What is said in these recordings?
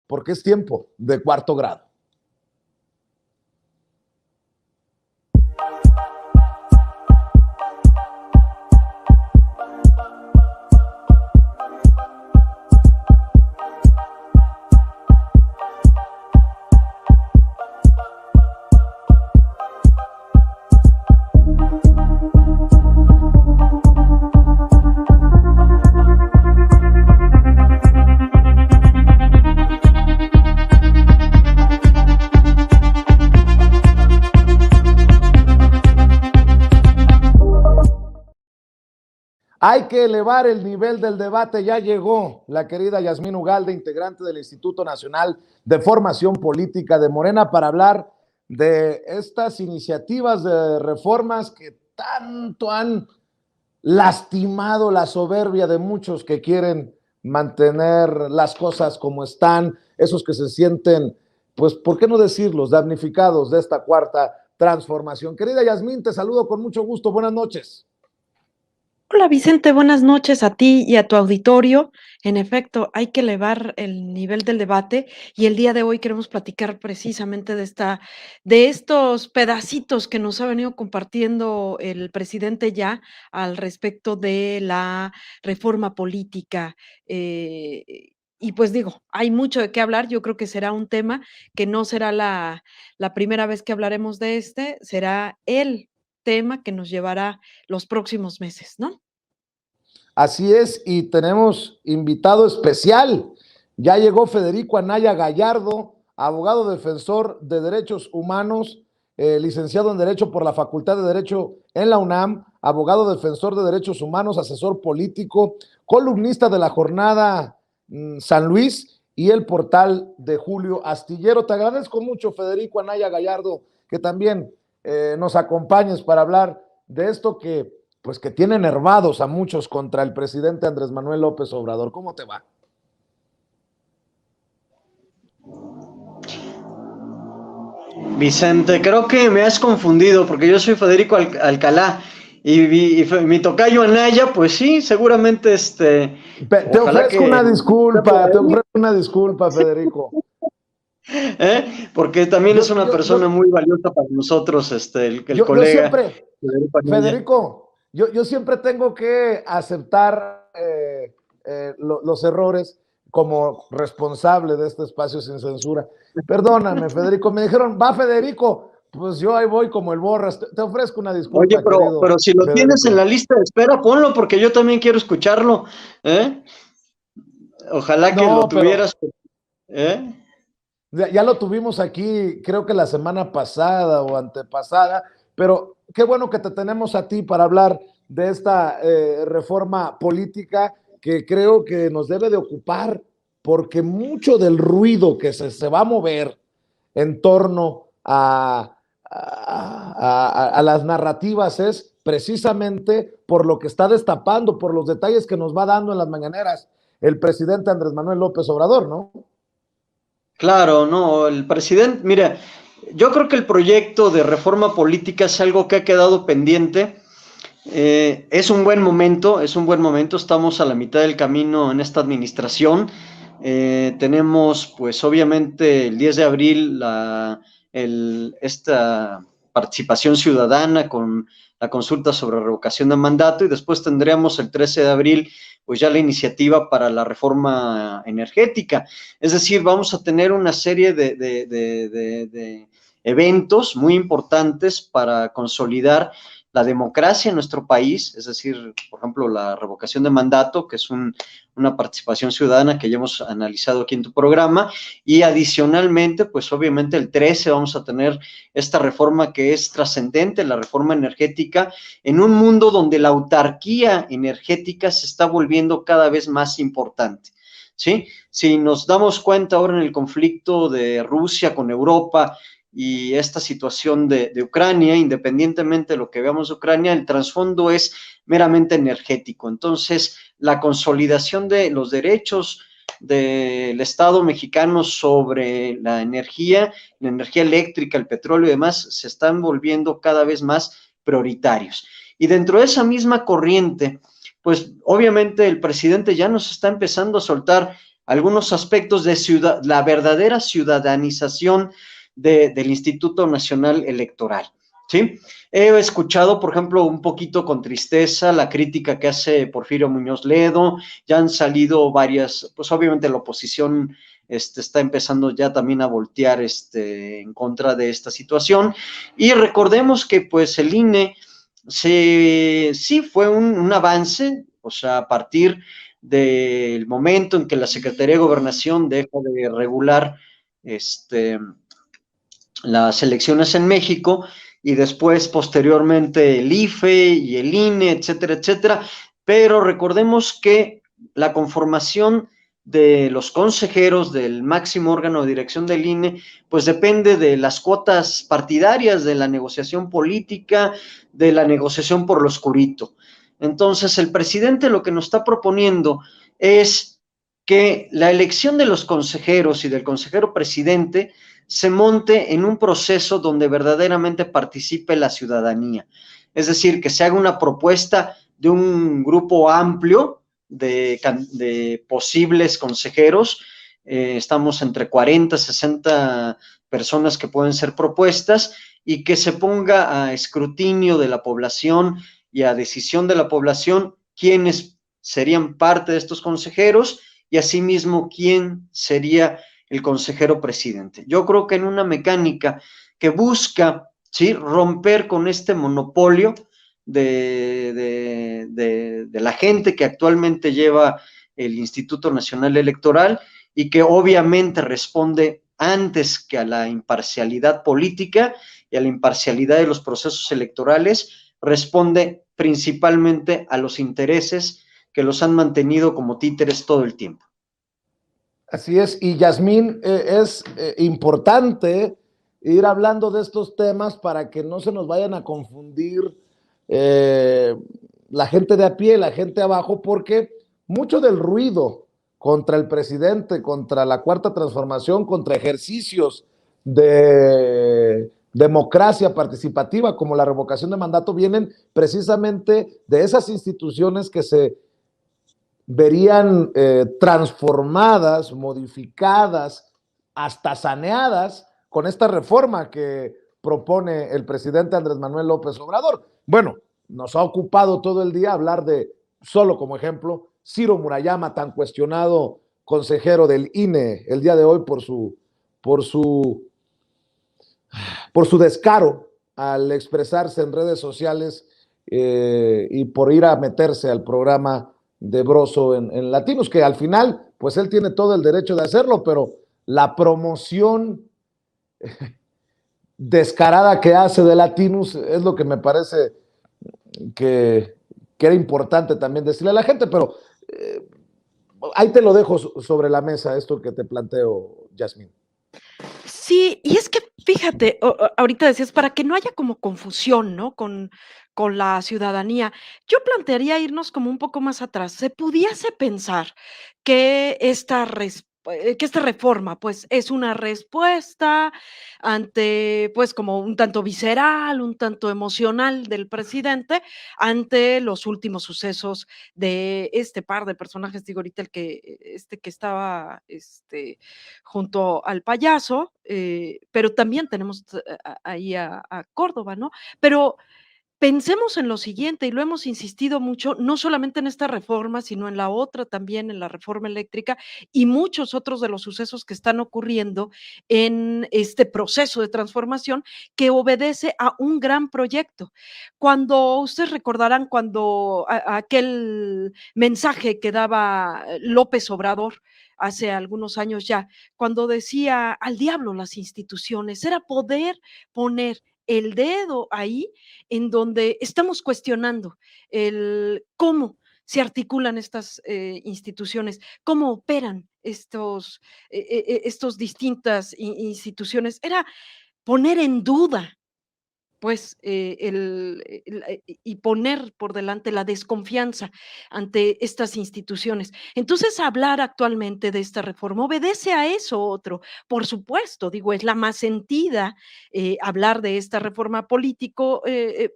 porque es tiempo de cuarto grado. Hay que elevar el nivel del debate. Ya llegó la querida Yasmín Ugalde, integrante del Instituto Nacional de Formación Política de Morena, para hablar de estas iniciativas de reformas que tanto han lastimado la soberbia de muchos que quieren mantener las cosas como están, esos que se sienten, pues, ¿por qué no decirlos?, damnificados de esta cuarta transformación. Querida Yasmín, te saludo con mucho gusto. Buenas noches. Hola Vicente, buenas noches a ti y a tu auditorio. En efecto, hay que elevar el nivel del debate y el día de hoy queremos platicar precisamente de estos pedacitos que nos ha venido compartiendo el presidente ya al respecto de la reforma política. Y pues digo, hay mucho de qué hablar. Yo creo que será un tema que no será la primera vez que hablaremos de será el tema que nos llevará los próximos meses, ¿no? Así es, y tenemos invitado especial. Ya llegó Federico Anaya Gallardo, abogado defensor de derechos humanos, licenciado en Derecho por la Facultad de Derecho en la UNAM, abogado defensor de derechos humanos, asesor político, columnista de La Jornada San Luis y el portal de Julio Astillero. Te agradezco mucho, Federico Anaya Gallardo, que también nos acompañes para hablar de esto que tiene enervados a muchos contra el presidente Andrés Manuel López Obrador. ¿Cómo te va? Vicente, creo que me has confundido porque yo soy Federico Alcalá y mi tocayo Anaya, pues sí, seguramente Te ofrezco una disculpa, Federico. Porque también es una persona muy valiosa para nosotros, el colega. Federico, yo siempre tengo que aceptar los errores como responsable de este espacio sin censura. Perdóname, Federico, me dijeron, va Federico, pues yo ahí voy como el Borras. Te ofrezco una disculpa. Oye, pero si lo Federico tienes en la lista de espera, ponlo, porque yo también quiero escucharlo. Ojalá que lo tuvieras. Ya lo tuvimos aquí, creo que la semana pasada o antepasada, pero qué bueno que te tenemos a ti para hablar de esta reforma política que creo que nos debe de ocupar, porque mucho del ruido que se va a mover en torno a las narrativas es precisamente por lo que está destapando, por los detalles que nos va dando en las mañaneras el presidente Andrés Manuel López Obrador, ¿no? Claro, no, el presidente, mira, yo creo que el proyecto de reforma política es algo que ha quedado pendiente. Es un buen momento, estamos a la mitad del camino en esta administración. Tenemos, pues obviamente, el 10 de abril esta participación ciudadana con la consulta sobre revocación de mandato, y después tendríamos el 13 de abril pues ya la iniciativa para la reforma energética. Es decir, vamos a tener una serie de eventos muy importantes para consolidar la democracia en nuestro país, es decir, por ejemplo, la revocación de mandato, que es una participación ciudadana que ya hemos analizado aquí en tu programa, y adicionalmente, pues obviamente el 13 vamos a tener esta reforma que es trascendente, la reforma energética, en un mundo donde la autarquía energética se está volviendo cada vez más importante, ¿sí? Si nos damos cuenta ahora en el conflicto de Rusia con Europa, y esta situación de Ucrania, independientemente de lo que veamos de Ucrania, el trasfondo es meramente energético. Entonces, la consolidación de los derechos del Estado mexicano sobre la energía eléctrica, el petróleo y demás, se están volviendo cada vez más prioritarios. Y dentro de esa misma corriente, pues obviamente el presidente ya nos está empezando a soltar algunos aspectos de la verdadera ciudadanización del Instituto Nacional Electoral, ¿sí? He escuchado, por ejemplo, un poquito con tristeza la crítica que hace Porfirio Muñoz Ledo. Ya han salido varias, pues obviamente la oposición está empezando ya también a voltear en contra de esta situación. Y recordemos que pues el INE sí fue un avance, o sea, a partir del momento en que la Secretaría de Gobernación deja de regular las elecciones en México, y después posteriormente el IFE y el INE, etcétera, etcétera. Pero recordemos que la conformación de los consejeros del máximo órgano de dirección del INE, pues depende de las cuotas partidarias, de la negociación política, de la negociación por lo oscurito. Entonces, el presidente lo que nos está proponiendo es que la elección de los consejeros y del consejero presidente se monte en un proceso donde verdaderamente participe la ciudadanía. Es decir, que se haga una propuesta de un grupo amplio de posibles consejeros. Estamos entre 40, 60 personas que pueden ser propuestas, y que se ponga a escrutinio de la población y a decisión de la población quiénes serían parte de estos consejeros, y asimismo quién sería el consejero presidente. Yo creo que en una mecánica que busca, ¿sí?, romper con este monopolio de la gente que actualmente lleva el Instituto Nacional Electoral, y que obviamente responde antes que a la imparcialidad política y a la imparcialidad de los procesos electorales, responde principalmente a los intereses que los han mantenido como títeres todo el tiempo. Así es, y Yasmín, es importante ir hablando de estos temas para que no se nos vayan a confundir eh, la gente de a pie, la gente abajo, porque mucho del ruido contra el presidente, contra la cuarta transformación, contra ejercicios de democracia participativa como la revocación de mandato, vienen precisamente de esas instituciones que se verían transformadas, modificadas, hasta saneadas con esta reforma que propone el presidente Andrés Manuel López Obrador. Bueno, nos ha ocupado todo el día hablar de, solo como ejemplo, Ciro Murayama, tan cuestionado consejero del INE el día de hoy por su descaro al expresarse en redes sociales y por ir a meterse al programa de Broso en Latinos, que al final, pues él tiene todo el derecho de hacerlo, pero la promoción descarada que hace de Latinos es lo que me parece que era importante también decirle a la gente, pero ahí te lo dejo sobre la mesa, esto que te planteo, Yasmín. Sí, y es que fíjate, ahorita decías, para que no haya como confusión, ¿no? Con la ciudadanía. Yo plantearía irnos como un poco más atrás. Se pudiese pensar que esta reforma, pues, es una respuesta ante, pues, como un tanto visceral, un tanto emocional del presidente ante los últimos sucesos de este par de personajes, digo ahorita que estaba, junto al payaso, pero también tenemos ahí a Córdoba, ¿no? Pero pensemos en lo siguiente, y lo hemos insistido mucho, no solamente en esta reforma, sino en la otra también, en la reforma eléctrica, y muchos otros de los sucesos que están ocurriendo en este proceso de transformación que obedece a un gran proyecto. Cuando ustedes recordarán cuando aquel mensaje que daba López Obrador hace algunos años ya, cuando decía al diablo las instituciones, era poder poner el dedo ahí en donde estamos cuestionando el cómo se articulan estas instituciones, cómo operan estos distintas instituciones. Era poner en duda pues, y poner por delante la desconfianza ante estas instituciones. Entonces, hablar actualmente de esta reforma obedece a eso otro. Por supuesto, digo, es la más sentida hablar de esta reforma político,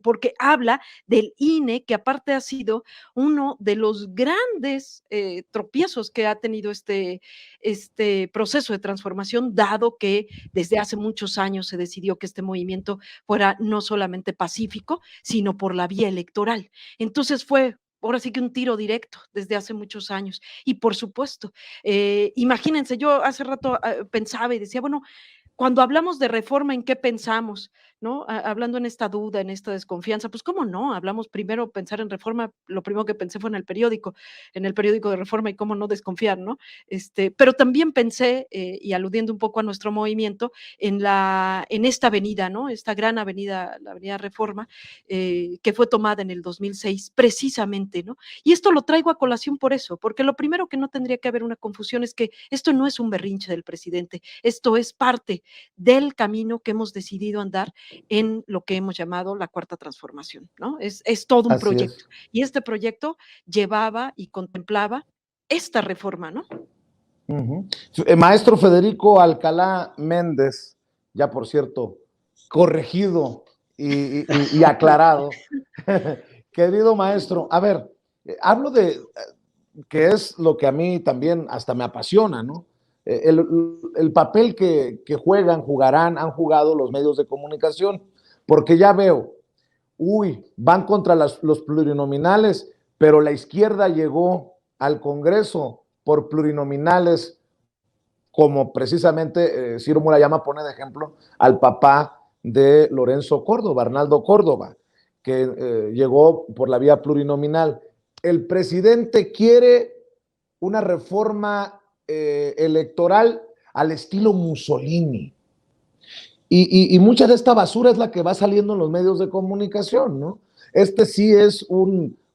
porque habla del INE, que aparte ha sido uno de los grandes tropiezos que ha tenido este proceso de transformación, dado que desde hace muchos años se decidió que este movimiento fuera no solamente pacífico, sino por la vía electoral. Entonces fue ahora sí que un tiro directo desde hace muchos años. Y por supuesto, imagínense, yo hace rato pensaba y decía, bueno, cuando hablamos de reforma, ¿en qué pensamos? ¿No? Hablando en esta duda, en esta desconfianza, pues cómo no, hablamos primero pensar en reforma, lo primero que pensé fue en el periódico de Reforma y cómo no desconfiar, ¿no? Pero también pensé, y aludiendo un poco a nuestro movimiento, en esta avenida, ¿no? Esta gran avenida, la avenida Reforma, que fue tomada en el 2006, precisamente, ¿no? Y esto lo traigo a colación por eso, porque lo primero que no tendría que haber una confusión es que esto no es un berrinche del presidente, esto es parte del camino que hemos decidido andar en lo que hemos llamado la cuarta transformación, ¿no? Es todo un Así proyecto. es. Y este proyecto llevaba y contemplaba esta reforma, ¿no? Ujú. Maestro Federico Alcalá Méndez, ya por cierto, corregido y aclarado. Querido maestro, a ver, hablo de que es lo que a mí también hasta me apasiona, ¿no? El papel que han jugado los medios de comunicación, porque ya veo, van contra los plurinominales, pero la izquierda llegó al Congreso por plurinominales, como precisamente Ciro Murayama pone de ejemplo al papá de Lorenzo Córdoba, Arnaldo Córdoba, que llegó por la vía plurinominal. El presidente quiere una reforma electoral al estilo Mussolini. Y mucha de esta basura es la que va saliendo en los medios de comunicación, ¿no? Sí es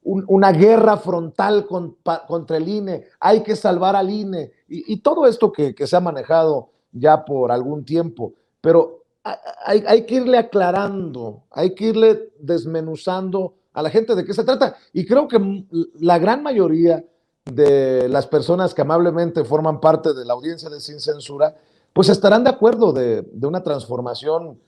una guerra frontal contra el INE, hay que salvar al INE, y todo esto que se ha manejado ya por algún tiempo, pero hay que irle aclarando, hay que irle desmenuzando a la gente de qué se trata, y creo que la gran mayoría de las personas que amablemente forman parte de la audiencia de Sin Censura, pues estarán de acuerdo de una transformación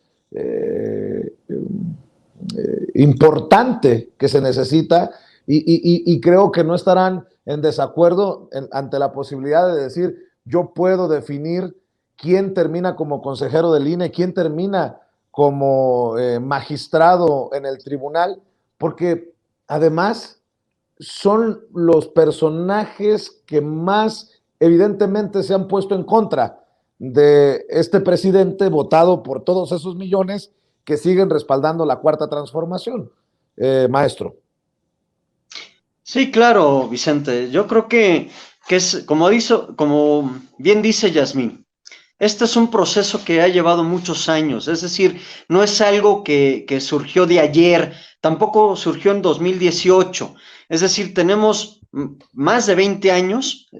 importante que se necesita y creo que no estarán en desacuerdo ante la posibilidad de decir, yo puedo definir quién termina como consejero del INE, quién termina como magistrado en el tribunal, porque además son los personajes que más evidentemente se han puesto en contra de este presidente votado por todos esos millones que siguen respaldando la cuarta transformación. Maestro. Sí, claro, Vicente. Yo creo que es, como bien dice Yasmín, este es un proceso que ha llevado muchos años, es decir, no es algo que surgió de ayer, tampoco surgió en 2018, es decir, tenemos más de 20 años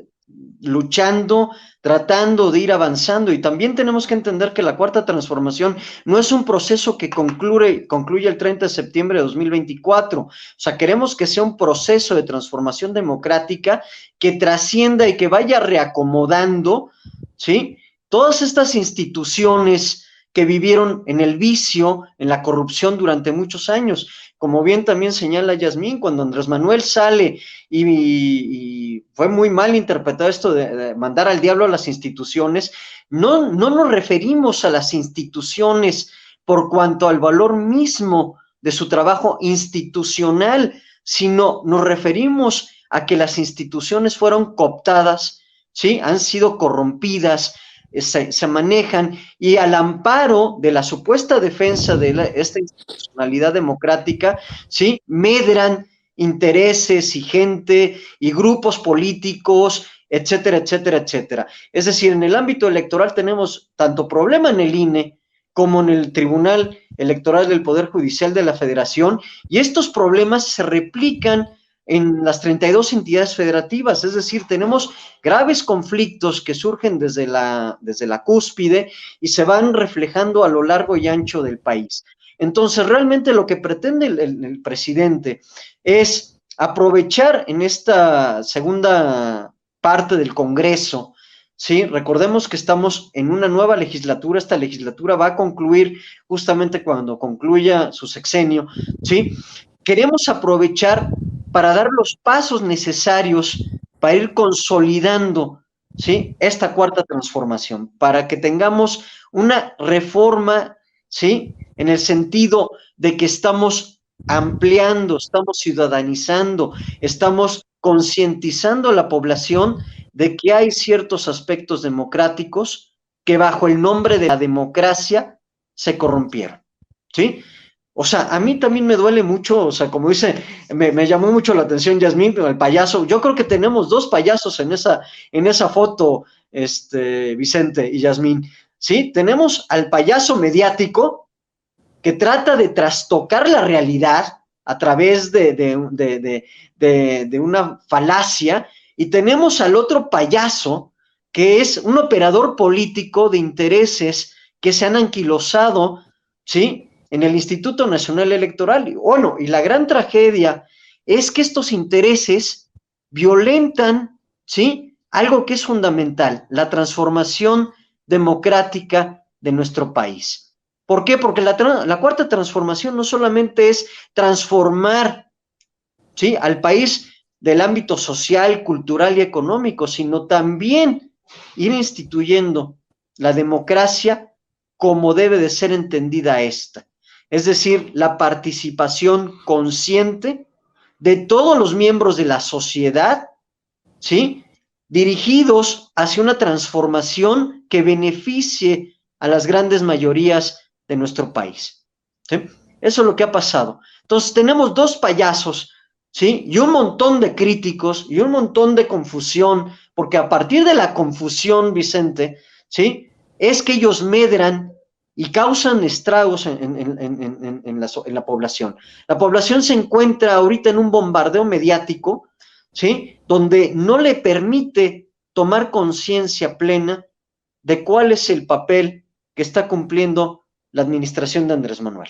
luchando, tratando de ir avanzando, y también tenemos que entender que la cuarta transformación no es un proceso que concluye el 30 de septiembre de 2024, o sea, queremos que sea un proceso de transformación democrática que trascienda y que vaya reacomodando, ¿sí?, todas estas instituciones que vivieron en el vicio, en la corrupción durante muchos años. Como bien también señala Yasmín, cuando Andrés Manuel sale y fue muy mal interpretado esto de mandar al diablo a las instituciones, no nos referimos a las instituciones por cuanto al valor mismo de su trabajo institucional, sino nos referimos a que las instituciones fueron cooptadas, ¿sí?, han sido corrompidas, se manejan, y al amparo de la supuesta defensa de esta institucionalidad democrática, ¿sí?, medran intereses y gente y grupos políticos, etcétera, etcétera, etcétera. Es decir, en el ámbito electoral tenemos tanto problema en el INE como en el Tribunal Electoral del Poder Judicial de la Federación, y estos problemas se replican en las 32 entidades federativas, es decir, tenemos graves conflictos que surgen desde la cúspide y se van reflejando a lo largo y ancho del país. Entonces, realmente lo que pretende el presidente es aprovechar en esta segunda parte del Congreso, ¿sí? Recordemos que estamos en una nueva legislatura, esta legislatura va a concluir justamente cuando concluya su sexenio, ¿sí? Queremos aprovechar para dar los pasos necesarios para ir consolidando, ¿sí? Esta cuarta transformación, para que tengamos una reforma, ¿sí? En el sentido de que estamos ampliando, estamos ciudadanizando, estamos concientizando a la población de que hay ciertos aspectos democráticos que bajo el nombre de la democracia se corrompieron, ¿sí? O sea, a mí también me duele mucho, o sea, como dice, me llamó mucho la atención Yasmín, el payaso. Yo creo que tenemos dos payasos en esa foto, Vicente y Yasmín, ¿sí? Tenemos al payaso mediático que trata de trastocar la realidad a través de una falacia, y tenemos al otro payaso que es un operador político de intereses que se han anquilosado, ¿sí? En el Instituto Nacional Electoral. Bueno, y la gran tragedia es que estos intereses violentan, ¿sí? Algo que es fundamental, la transformación democrática de nuestro país. ¿Por qué? Porque la cuarta transformación no solamente es transformar, ¿sí? Al país del ámbito social, cultural y económico, sino también ir instituyendo la democracia como debe de ser entendida esta. Es decir, la participación consciente de todos los miembros de la sociedad, ¿sí? Dirigidos hacia una transformación que beneficie a las grandes mayorías de nuestro país, ¿sí? Eso es lo que ha pasado. Entonces, tenemos dos payasos, ¿sí? Y un montón de críticos y un montón de confusión, porque a partir de la confusión, Vicente, ¿sí? Es que ellos medran y causan estragos en la población. La población se encuentra ahorita en un bombardeo mediático, ¿sí? Donde no le permite tomar conciencia plena de cuál es el papel que está cumpliendo la administración de Andrés Manuel.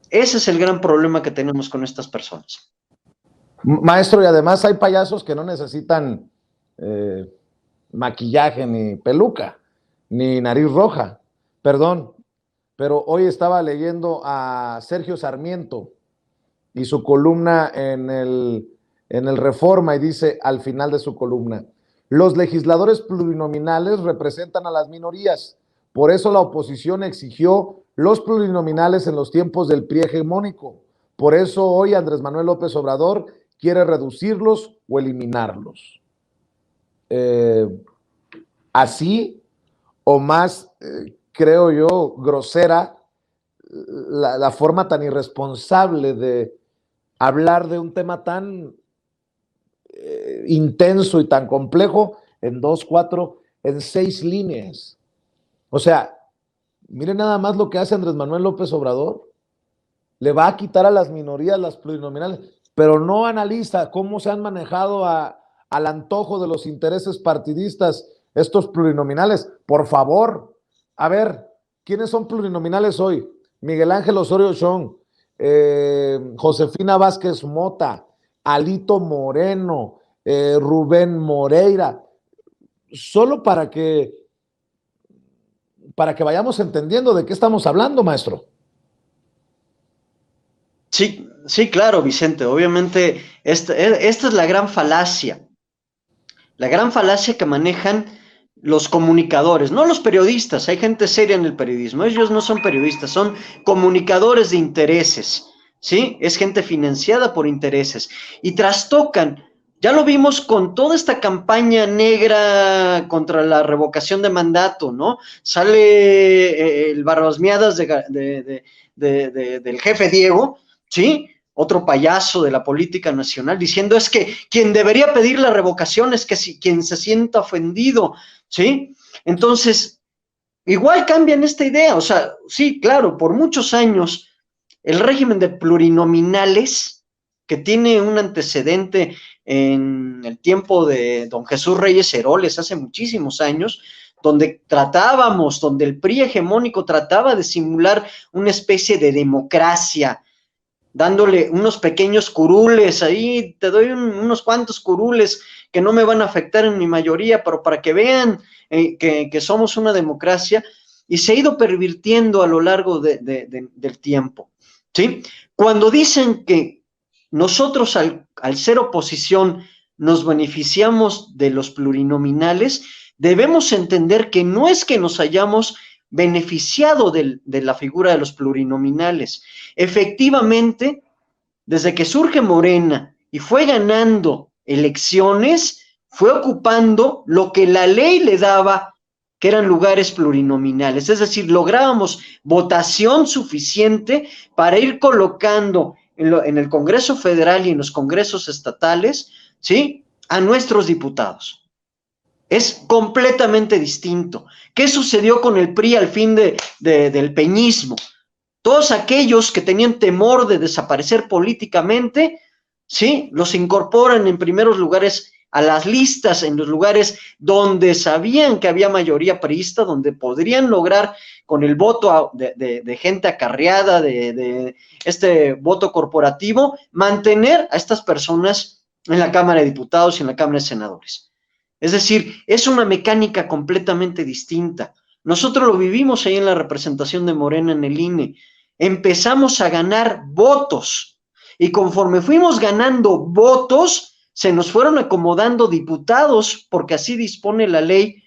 Ese es el gran problema que tenemos con estas personas. Maestro, y además hay payasos que no necesitan maquillaje, ni peluca, ni nariz roja. Perdón, pero hoy estaba leyendo a Sergio Sarmiento y su columna en el Reforma, y dice al final de su columna: los legisladores plurinominales representan a las minorías, por eso la oposición exigió los plurinominales en los tiempos del PRI hegemónico, por eso hoy Andrés Manuel López Obrador quiere reducirlos o eliminarlos. Así o más, creo yo, grosera la forma tan irresponsable de hablar de un tema tan intenso y tan complejo en 2, 4, en 6 líneas. O sea, miren nada más lo que hace Andrés Manuel López Obrador. Le va a quitar a las minorías las plurinominales, pero no analiza cómo se han manejado al antojo de los intereses partidistas estos plurinominales. Por favor, a ver, ¿quiénes son plurinominales hoy? Miguel Ángel Osorio Chong, Josefina Vázquez Mota, Alito Moreno, Rubén Moreira, solo para que vayamos entendiendo de qué estamos hablando, maestro. Sí, sí, claro, Vicente. Obviamente, esta es la gran falacia que manejan los comunicadores, no los periodistas. Hay gente seria en el periodismo, ellos no son periodistas, son comunicadores de intereses, ¿sí? Es gente financiada por intereses y trastocan. Ya lo vimos con toda esta campaña negra contra la revocación de mandato, ¿no? Sale el barbasmiadas del jefe Diego, ¿sí? Otro payaso de la política nacional, diciendo es que quien debería pedir la revocación es que quien se sienta ofendido, ¿sí? Entonces, igual cambian esta idea. O sea, sí, claro, por muchos años el régimen de plurinominales, que tiene un antecedente en el tiempo de don Jesús Reyes Heroles, hace muchísimos años, donde donde el PRI hegemónico trataba de simular una especie de democracia, dándole unos pequeños curules, ahí te doy unos cuantos curules que no me van a afectar en mi mayoría, pero para que vean que somos una democracia, y se ha ido pervirtiendo a lo largo del tiempo, ¿sí? Cuando dicen que nosotros al ser oposición nos beneficiamos de los plurinominales, debemos entender que no es que nos hayamos beneficiado de la figura de los plurinominales. Efectivamente, desde que surge Morena y fue ganando elecciones, fue ocupando lo que la ley le daba, que eran lugares plurinominales. Es decir, lográbamos votación suficiente para ir colocando en el Congreso Federal y en los congresos estatales, ¿sí?, a nuestros diputados. Es completamente distinto. ¿Qué sucedió con el PRI al fin del peñismo? Todos aquellos que tenían temor de desaparecer políticamente, ¿sí?, los incorporan en primeros lugares a las listas, en los lugares donde sabían que había mayoría priista, donde podrían lograr con el voto de gente acarreada, de este voto corporativo, mantener a estas personas en la Cámara de Diputados y en la Cámara de Senadores. Es decir, es una mecánica completamente distinta. Nosotros lo vivimos ahí en la representación de Morena en el INE. Empezamos a ganar votos y conforme fuimos ganando votos, se nos fueron acomodando diputados, porque así dispone la ley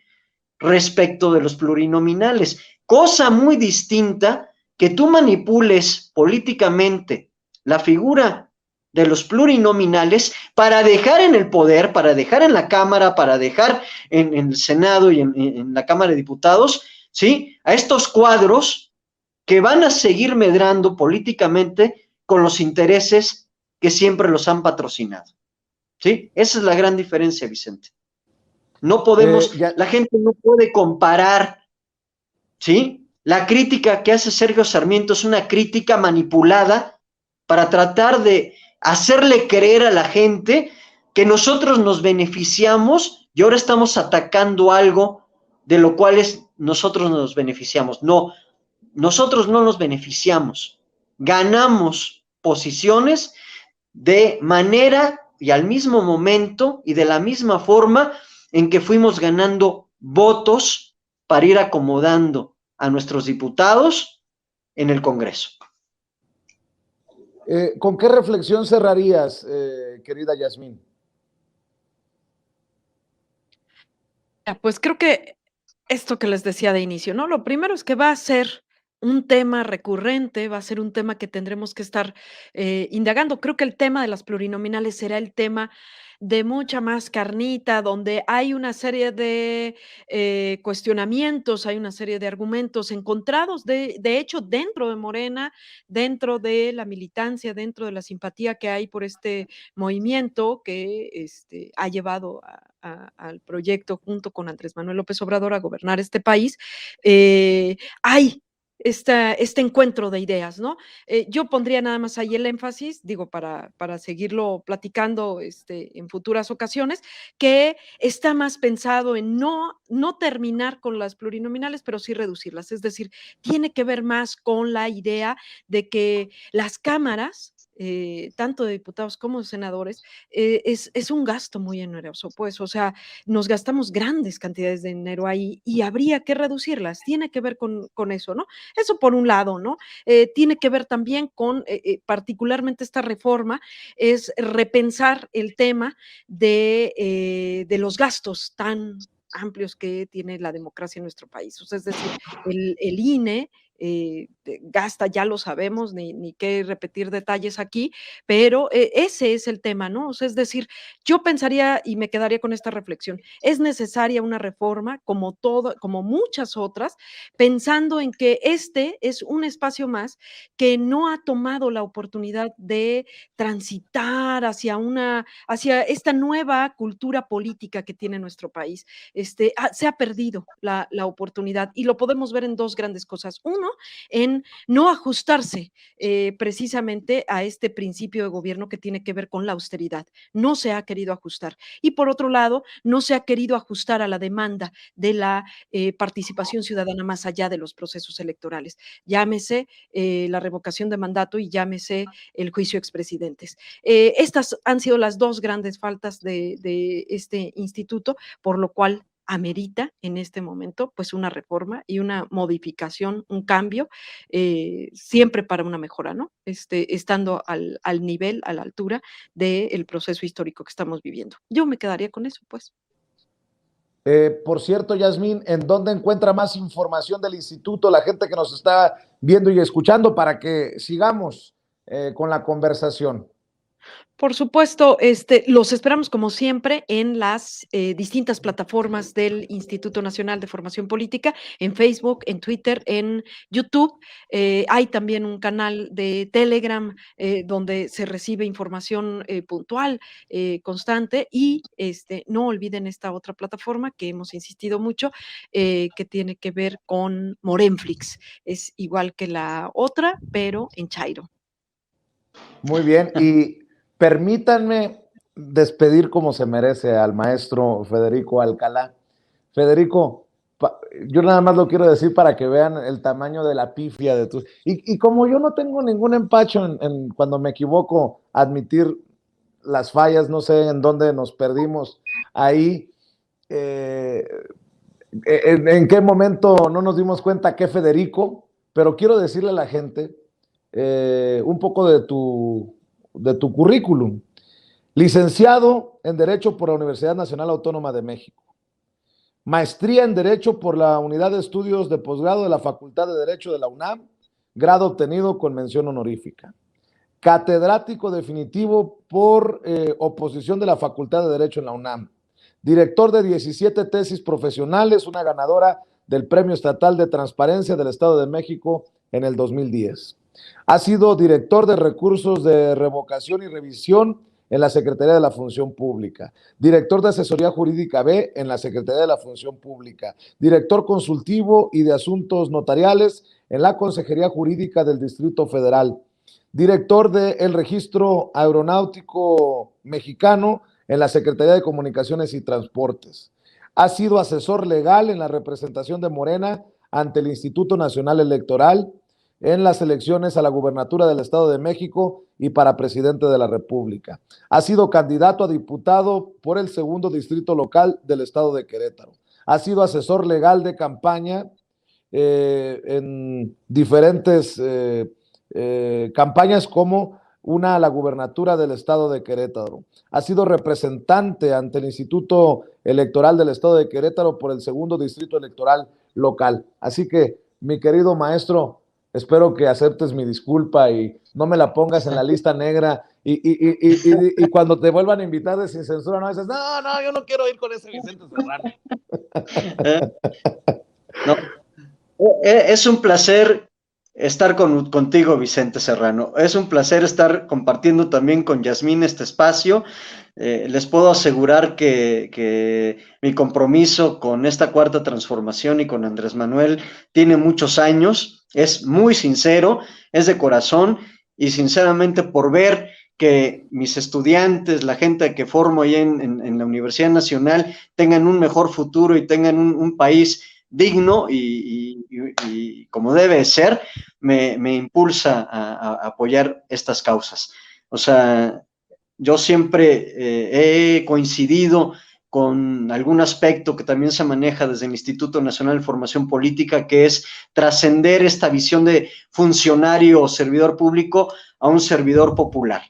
respecto de los plurinominales. Cosa muy distinta que tú manipules políticamente la figura de los plurinominales para dejar en el poder, para dejar en la Cámara, para dejar en el Senado y en la Cámara de Diputados, ¿sí?, a estos cuadros que van a seguir medrando políticamente con los intereses que siempre los han patrocinado, ¿sí? Esa es la gran diferencia, Vicente. No podemos, la gente no puede comparar, ¿sí? La crítica que hace Sergio Sarmiento es una crítica manipulada para tratar de hacerle creer a la gente que nosotros nos beneficiamos y ahora estamos atacando algo de lo cual nosotros nos beneficiamos. No, nosotros no nos beneficiamos, ganamos posiciones de manera y al mismo momento y de la misma forma en que fuimos ganando votos para ir acomodando a nuestros diputados en el Congreso. ¿Con qué reflexión cerrarías, querida Yasmín? Pues creo que esto que les decía de inicio, ¿no? Lo primero es que va a ser un tema recurrente, va a ser un tema que tendremos que estar indagando. Creo que el tema de las plurinominales será el tema de mucha más carnita, donde hay una serie de cuestionamientos, hay una serie de argumentos encontrados, de hecho, dentro de Morena, dentro de la militancia, dentro de la simpatía que hay por este movimiento que ha llevado al proyecto junto con Andrés Manuel López Obrador a gobernar este país, hay este encuentro de ideas, ¿no? Yo pondría nada más ahí el énfasis, digo, para seguirlo platicando en futuras ocasiones, que está más pensado en no terminar con las plurinominales, pero sí reducirlas. Es decir, tiene que ver más con la idea de que las cámaras, tanto de diputados como de senadores, es un gasto muy oneroso, pues, o sea, nos gastamos grandes cantidades de dinero ahí y habría que reducirlas. Tiene que ver con eso, ¿no? Eso por un lado, ¿no? Tiene que ver también con, particularmente esta reforma, es repensar el tema de los gastos tan amplios que tiene la democracia en nuestro país. O sea, es decir, el INE gasta, ya lo sabemos, ni qué repetir detalles aquí, pero ese es el tema, ¿no? O sea, es decir, yo pensaría y me quedaría con esta reflexión, es necesaria una reforma como muchas otras, pensando en que este es un espacio más que no ha tomado la oportunidad de transitar hacia esta nueva cultura política que tiene nuestro país. Se ha perdido la oportunidad y lo podemos ver en dos grandes cosas. Uno, en no ajustarse precisamente a este principio de gobierno que tiene que ver con la austeridad. No se ha querido ajustar. Y por otro lado, no se ha querido ajustar a la demanda de la participación ciudadana más allá de los procesos electorales. Llámese la revocación de mandato y llámese el juicio a expresidentes. Estas han sido las dos grandes faltas de este instituto, por lo cual amerita en este momento pues una reforma y una modificación, un cambio, siempre para una mejora, ¿no? Estando al nivel, a la altura del proceso histórico que estamos viviendo. Yo me quedaría con eso, pues. Por cierto, Yasmín, ¿en dónde encuentra más información del instituto la gente que nos está viendo y escuchando para que sigamos con la conversación? Por supuesto, los esperamos como siempre en las distintas plataformas del Instituto Nacional de Formación Política, en Facebook, en Twitter, en YouTube. Hay también un canal de Telegram donde se recibe información puntual, constante, y no olviden esta otra plataforma que hemos insistido mucho, que tiene que ver con Morenflix. Es igual que la otra, pero en Chairo. Muy bien, y permítanme despedir como se merece al maestro Federico Alcalá. Federico, yo nada más lo quiero decir para que vean el tamaño de la pifia de tu... Y como yo no tengo ningún empacho cuando me equivoco, admitir las fallas, no sé en dónde nos perdimos ahí, en qué momento no nos dimos cuenta que Federico, pero quiero decirle a la gente un poco de tu currículum. Licenciado en Derecho por la Universidad Nacional Autónoma de México. Maestría en Derecho por la Unidad de Estudios de Posgrado de la Facultad de Derecho de la UNAM, grado obtenido con mención honorífica. Catedrático definitivo por oposición de la Facultad de Derecho en la UNAM. Director de 17 tesis profesionales, una ganadora del Premio Estatal de Transparencia del Estado de México en el 2010. Ha sido director de recursos de revocación y revisión en la Secretaría de la Función Pública, director de Asesoría Jurídica B en la Secretaría de la Función Pública, director consultivo y de Asuntos Notariales en la Consejería Jurídica del Distrito Federal, director del Registro Aeronáutico Mexicano en la Secretaría de Comunicaciones y Transportes. Ha sido asesor legal en la representación de Morena ante el Instituto Nacional Electoral en las elecciones a la gubernatura del Estado de México y para presidente de la República. Ha sido candidato a diputado por el segundo distrito local del Estado de Querétaro. Ha sido asesor legal de campaña en diferentes campañas como una a la gubernatura del Estado de Querétaro. Ha sido representante ante el Instituto Electoral del Estado de Querétaro por el segundo distrito electoral local. Así que, mi querido maestro, espero que aceptes mi disculpa y no me la pongas en la lista negra y cuando te vuelvan a invitar de Sin Censura no dices, no, yo no quiero ir con ese Vicente Serrano. No, es un placer estar contigo, Vicente Serrano. Es un placer estar compartiendo también con Yasmín este espacio. Les puedo asegurar que mi compromiso con esta cuarta transformación y con Andrés Manuel tiene muchos años, es muy sincero, es de corazón y sinceramente por ver que mis estudiantes, la gente que formo ahí en la Universidad Nacional tengan un mejor futuro y tengan un país digno y como debe ser, me impulsa a apoyar estas causas. O sea, yo siempre he coincidido con algún aspecto que también se maneja desde el Instituto Nacional de Formación Política, que es trascender esta visión de funcionario o servidor público a un servidor popular.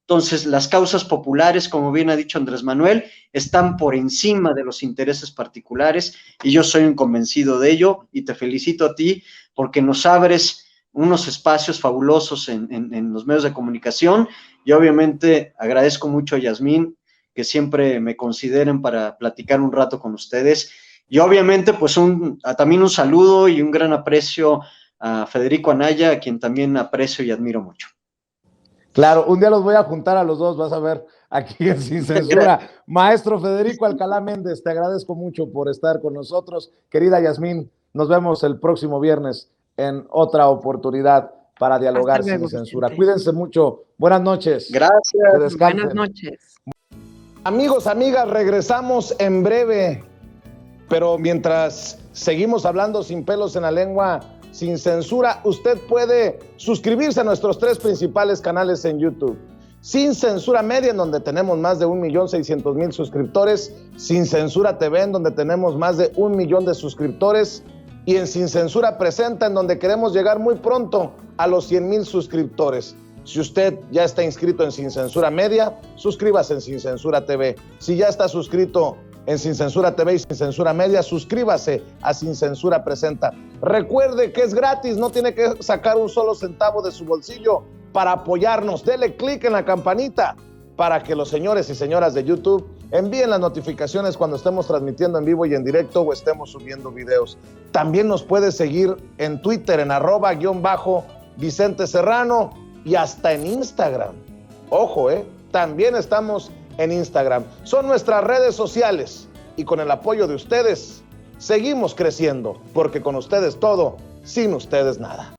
Entonces, las causas populares, como bien ha dicho Andrés Manuel, están por encima de los intereses particulares y yo soy un convencido de ello y te felicito a ti porque nos abres unos espacios fabulosos en los medios de comunicación y obviamente agradezco mucho a Yasmín que siempre me consideren para platicar un rato con ustedes y obviamente pues también un saludo y un gran aprecio a Federico Anaya, a quien también aprecio y admiro mucho. Claro, un día los voy a juntar a los dos, vas a ver aquí en Sin Censura. Maestro Federico Alcalá Méndez, te agradezco mucho por estar con nosotros. Querida Yasmín, nos vemos el próximo viernes en otra oportunidad para dialogar Hasta luego, sin censura. Vicente. Cuídense mucho. Buenas noches. Gracias. Que descansen. Buenas noches. Amigos, amigas, regresamos en breve, pero mientras seguimos hablando sin pelos en la lengua, sin censura, usted puede suscribirse a nuestros 3 principales canales en YouTube. Sin Censura Media, en donde tenemos más de 1,600,000 suscriptores, Sin Censura TV, en donde tenemos más de 1 millón de suscriptores, y en Sin Censura Presenta, en donde queremos llegar muy pronto a los 100,000 suscriptores. Si usted ya está inscrito en Sin Censura Media, suscríbase en Sin Censura TV. Si ya está suscrito en Sin Censura TV y Sin Censura Media, suscríbase a Sin Censura Presenta. Recuerde que es gratis, no tiene que sacar un solo centavo de su bolsillo para apoyarnos. Dele clic en la campanita para que los señores y señoras de YouTube envíen las notificaciones cuando estemos transmitiendo en vivo y en directo o estemos subiendo videos. También nos puede seguir en Twitter en @_Vicente Serrano y hasta en Instagram. Ojo, también estamos en Instagram. Son nuestras redes sociales y con el apoyo de ustedes seguimos creciendo, porque con ustedes todo, sin ustedes nada.